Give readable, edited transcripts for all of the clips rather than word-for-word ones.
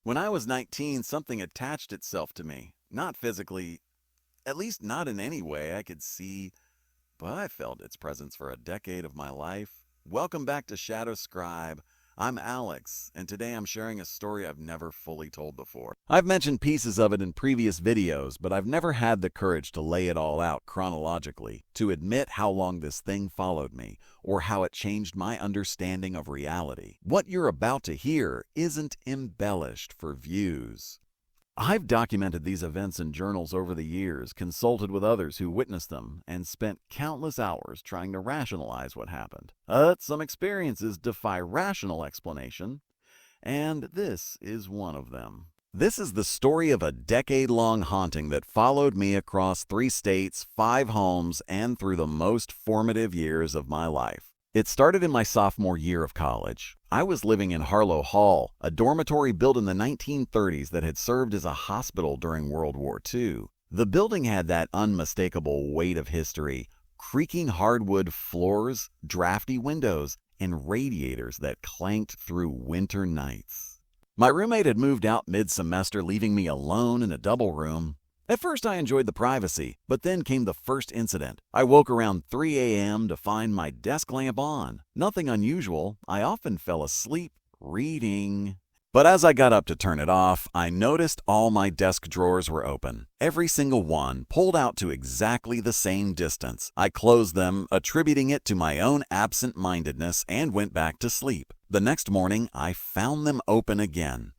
When I was 19, something attached itself to me. Not physically, at least not in any way I could see, but I felt its presence for a decade of my life. Welcome back to Shadow Scribe. I'm Alex, and today I'm sharing a story I've never fully told before. I've mentioned pieces of it in previous videos, but I've never had the courage to lay it all out chronologically, to admit how long this thing followed me, or how it changed my understanding of reality. What you're about to hear isn't embellished for views. I've documented these events in journals over the years, consulted with others who witnessed them, and spent countless hours trying to rationalize what happened. But some experiences defy rational explanation, and this is one of them. This is the story of a decade-long haunting that followed me across 3 states, 5 homes, and through the most formative years of my life. It started in my sophomore year of college. I was living in Harlow Hall, a dormitory built in the 1930s that had served as a hospital during World War II. The building had that unmistakable weight of history, creaking hardwood floors, drafty windows, and radiators that clanked through winter nights. My roommate had moved out mid-semester, leaving me alone in a double room. At first I enjoyed the privacy, but then came the first incident. I woke around 3 a.m. to find my desk lamp on. Nothing unusual. I often fell asleep reading. But as I got up to turn it off, I noticed all my desk drawers were open. Every single one pulled out to exactly the same distance. I closed them, attributing it to my own absent-mindedness, and went back to sleep. The next morning, I found them open again.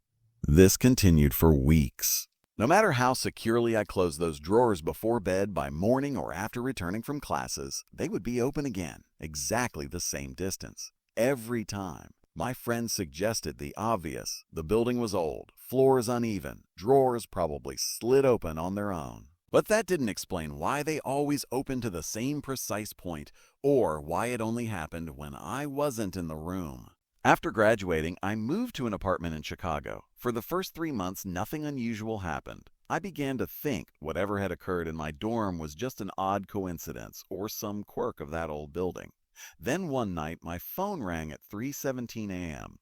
This continued for weeks. No matter how securely I closed those drawers before bed, by morning or after returning from classes, they would be open again, exactly the same distance, every time. My friends suggested the obvious. The building was old, floors uneven, drawers probably slid open on their own. But that didn't explain why they always opened to the same precise point, or why it only happened when I wasn't in the room. After graduating, I moved to an apartment in Chicago. For the first 3 months, nothing unusual happened. I began to think whatever had occurred in my dorm was just an odd coincidence or some quirk of that old building. Then one night, my phone rang at 3:17 a.m.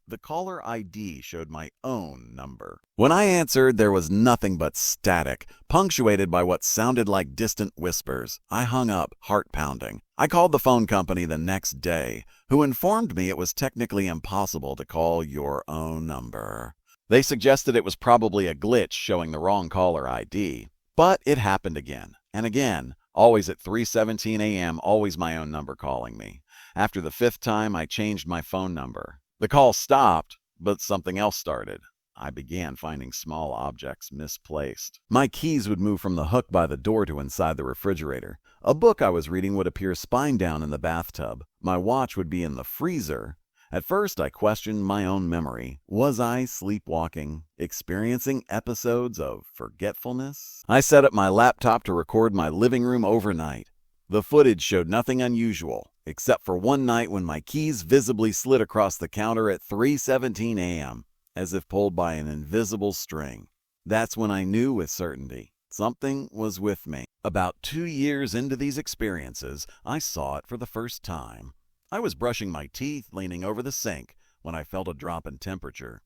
The caller ID showed my own number. When I answered, there was nothing but static, punctuated by what sounded like distant whispers. I hung up, heart pounding. I called the phone company the next day, who informed me it was technically impossible to call your own number. They suggested it was probably a glitch showing the wrong caller ID. But it happened again, and again, always at 3:17 a.m., always my own number calling me. After the 5th time, I changed my phone number. The call stopped, but something else started. I began finding small objects misplaced. My keys would move from the hook by the door to inside the refrigerator. A book I was reading would appear spine down in the bathtub. My watch would be in the freezer. At first, I questioned my own memory. Was I sleepwalking, experiencing episodes of forgetfulness? I set up my laptop to record my living room overnight. The footage showed nothing unusual, except for one night when my keys visibly slid across the counter at 3:17 a.m., as if pulled by an invisible string. That's when I knew with certainty something was with me. About 2 years into these experiences, I saw it for the first time. I was brushing my teeth, leaning over the sink, when I felt a drop in temperature.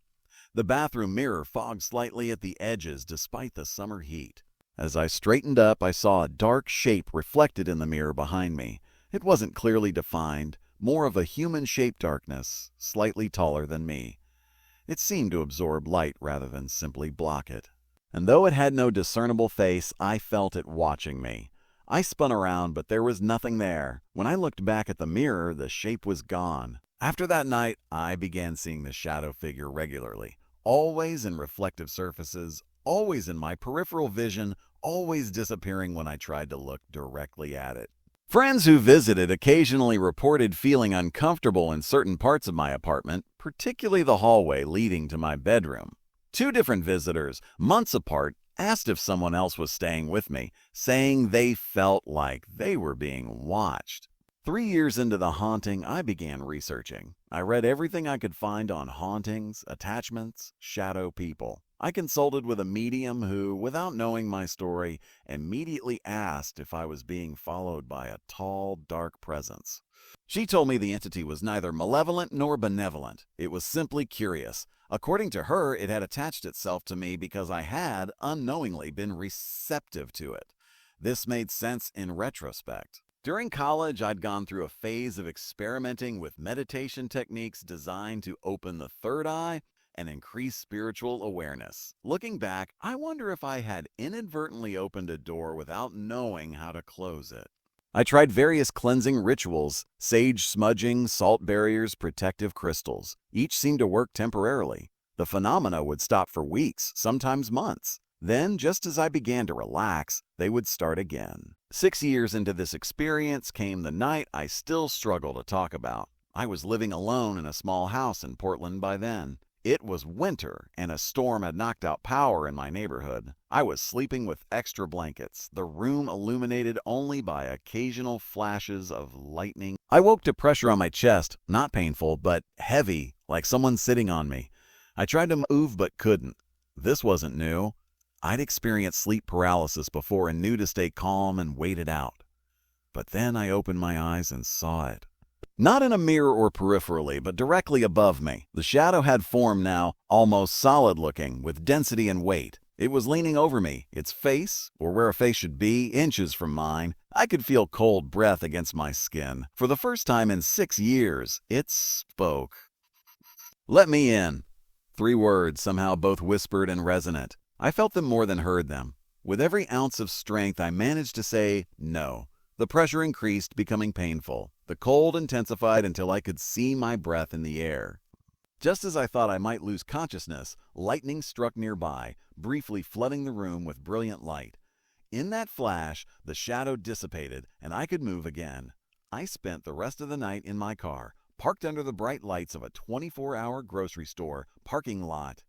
The bathroom mirror fogged slightly at the edges despite the summer heat. As I straightened up, I saw a dark shape reflected in the mirror behind me. It wasn't clearly defined, more of a human-shaped darkness, slightly taller than me. It seemed to absorb light rather than simply block it. And though it had no discernible face, I felt it watching me. I spun around, but there was nothing there. When I looked back at the mirror, the shape was gone. After that night, I began seeing the shadow figure regularly, always in reflective surfaces, always in my peripheral vision, always disappearing when I tried to look directly at it. Friends who visited occasionally reported feeling uncomfortable in certain parts of my apartment, particularly the hallway leading to my bedroom. 2 different visitors, months apart, asked if someone else was staying with me, saying they felt like they were being watched. 3 years into the haunting, I began researching. I read everything I could find on hauntings, attachments, shadow people. I consulted with a medium who, without knowing my story, immediately asked if I was being followed by a tall, dark presence. She told me the entity was neither malevolent nor benevolent. It was simply curious. According to her, it had attached itself to me because I had, unknowingly, been receptive to it. This made sense in retrospect. During college, I'd gone through a phase of experimenting with meditation techniques designed to open the third eye and increase spiritual awareness. Looking back, I wonder if I had inadvertently opened a door without knowing how to close it. I tried various cleansing rituals, sage smudging, salt barriers, protective crystals. Each seemed to work temporarily. The phenomena would stop for weeks, sometimes months. Then, just as I began to relax, they would start again. 6 years into this experience came the night I still struggle to talk about. I was living alone in a small house in Portland by then. It was winter, and a storm had knocked out power in my neighborhood. I was sleeping with extra blankets, the room illuminated only by occasional flashes of lightning. I woke to pressure on my chest, not painful, but heavy, like someone sitting on me. I tried to move but couldn't. This wasn't new. I'd experienced sleep paralysis before and knew to stay calm and wait it out. But then I opened my eyes and saw it. Not in a mirror or peripherally, but directly above me. The shadow had form now, almost solid-looking, with density and weight. It was leaning over me, its face, or where a face should be, inches from mine. I could feel cold breath against my skin. For the first time in 6 years, it spoke. "Let me in." 3 words, somehow both whispered and resonant. I felt them more than heard them. With every ounce of strength, I managed to say no. The pressure increased, becoming painful. The cold intensified until I could see my breath in the air. Just as I thought I might lose consciousness, lightning struck nearby, briefly flooding the room with brilliant light. In that flash, the shadow dissipated, and I could move again. I spent the rest of the night in my car, parked under the bright lights of a 24-hour grocery store parking lot.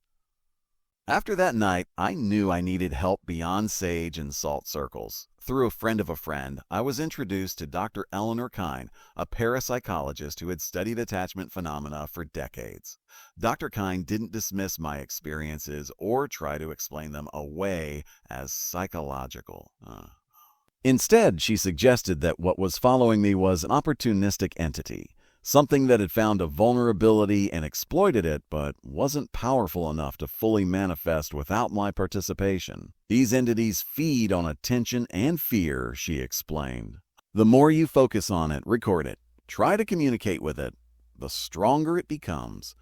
After that night, I knew I needed help beyond sage and salt circles. Through a friend of a friend, I was introduced to Dr. Eleanor Kine, a parapsychologist who had studied attachment phenomena for decades. Dr. Kine didn't dismiss my experiences or try to explain them away as psychological. Instead, she suggested that what was following me was an opportunistic entity. Something that had found a vulnerability and exploited it, but wasn't powerful enough to fully manifest without my participation. These entities feed on attention and fear, she explained. The more you focus on it, record it, try to communicate with it, the stronger it becomes.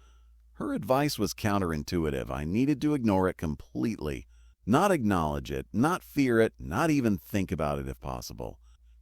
Her advice was counterintuitive. I needed to ignore it completely. Not acknowledge it, not fear it, not even think about it if possible.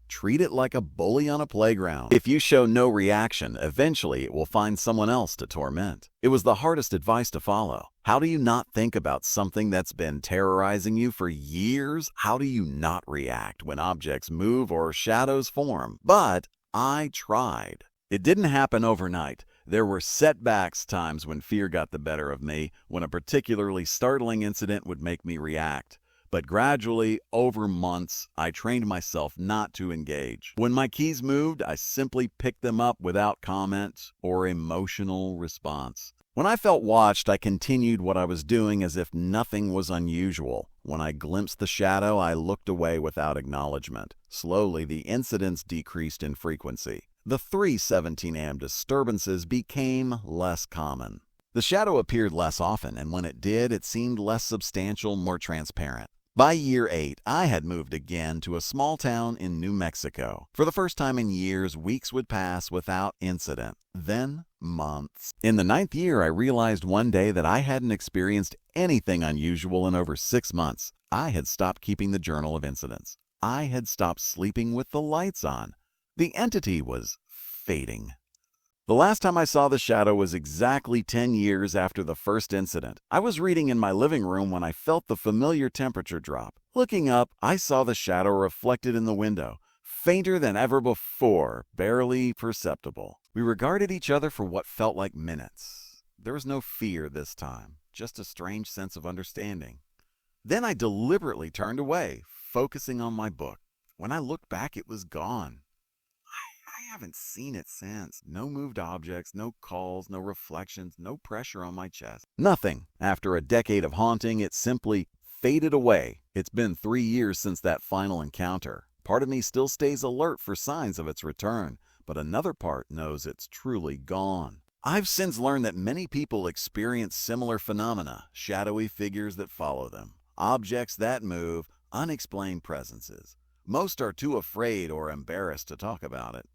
Treat it like a bully on a playground. If you show no reaction, eventually it will find someone else to torment. It was the hardest advice to follow. How do you not think about something that's been terrorizing you for years? How do you not react when objects move or shadows form? But I tried. It didn't happen overnight. There were setbacks, times when fear got the better of me, when a particularly startling incident would make me react. But gradually, over months, I trained myself not to engage. When my keys moved, I simply picked them up without comment or emotional response. When I felt watched, I continued what I was doing as if nothing was unusual. When I glimpsed the shadow, I looked away without acknowledgement. Slowly, the incidents decreased in frequency. The 3:17 a.m. disturbances became less common. The shadow appeared less often, and when it did, it seemed less substantial, more transparent. By year 8, I had moved again to a small town in New Mexico. For the first time in years, weeks would pass without incident, then months. In the 9th year, I realized one day that I hadn't experienced anything unusual in over 6 months. I had stopped keeping the journal of incidents. I had stopped sleeping with the lights on. The entity was fading. The last time I saw the shadow was exactly 10 years after the first incident. I was reading in my living room when I felt the familiar temperature drop. Looking up, I saw the shadow reflected in the window, fainter than ever before, barely perceptible. We regarded each other for what felt like minutes. There was no fear this time, just a strange sense of understanding. Then I deliberately turned away, focusing on my book. When I looked back, it was gone. I haven't seen it since. No moved objects, no calls, no reflections, no pressure on my chest. Nothing. After a decade of haunting, it simply faded away. It's been 3 years since that final encounter. Part of me still stays alert for signs of its return, but another part knows it's truly gone. I've since learned that many people experience similar phenomena, shadowy figures that follow them, objects that move, unexplained presences. Most are too afraid or embarrassed to talk about it.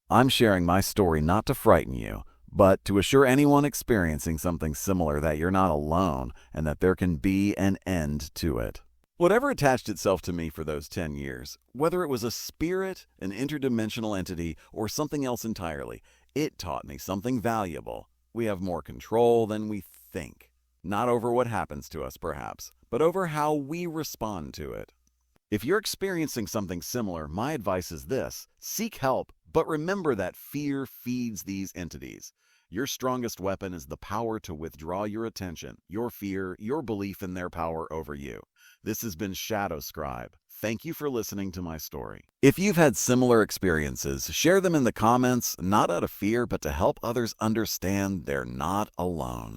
I'm sharing my story not to frighten you, but to assure anyone experiencing something similar that you're not alone and that there can be an end to it. Whatever attached itself to me for those 10 years, whether it was a spirit, an interdimensional entity, or something else entirely, it taught me something valuable. We have more control than we think. Not over what happens to us, perhaps, but over how we respond to it. If you're experiencing something similar, my advice is this: seek help, but remember that fear feeds these entities. Your strongest weapon is the power to withdraw your attention, your fear, your belief in their power over you. This has been Shadow Scribe. Thank you for listening to my story. If you've had similar experiences, share them in the comments, not out of fear, but to help others understand they're not alone.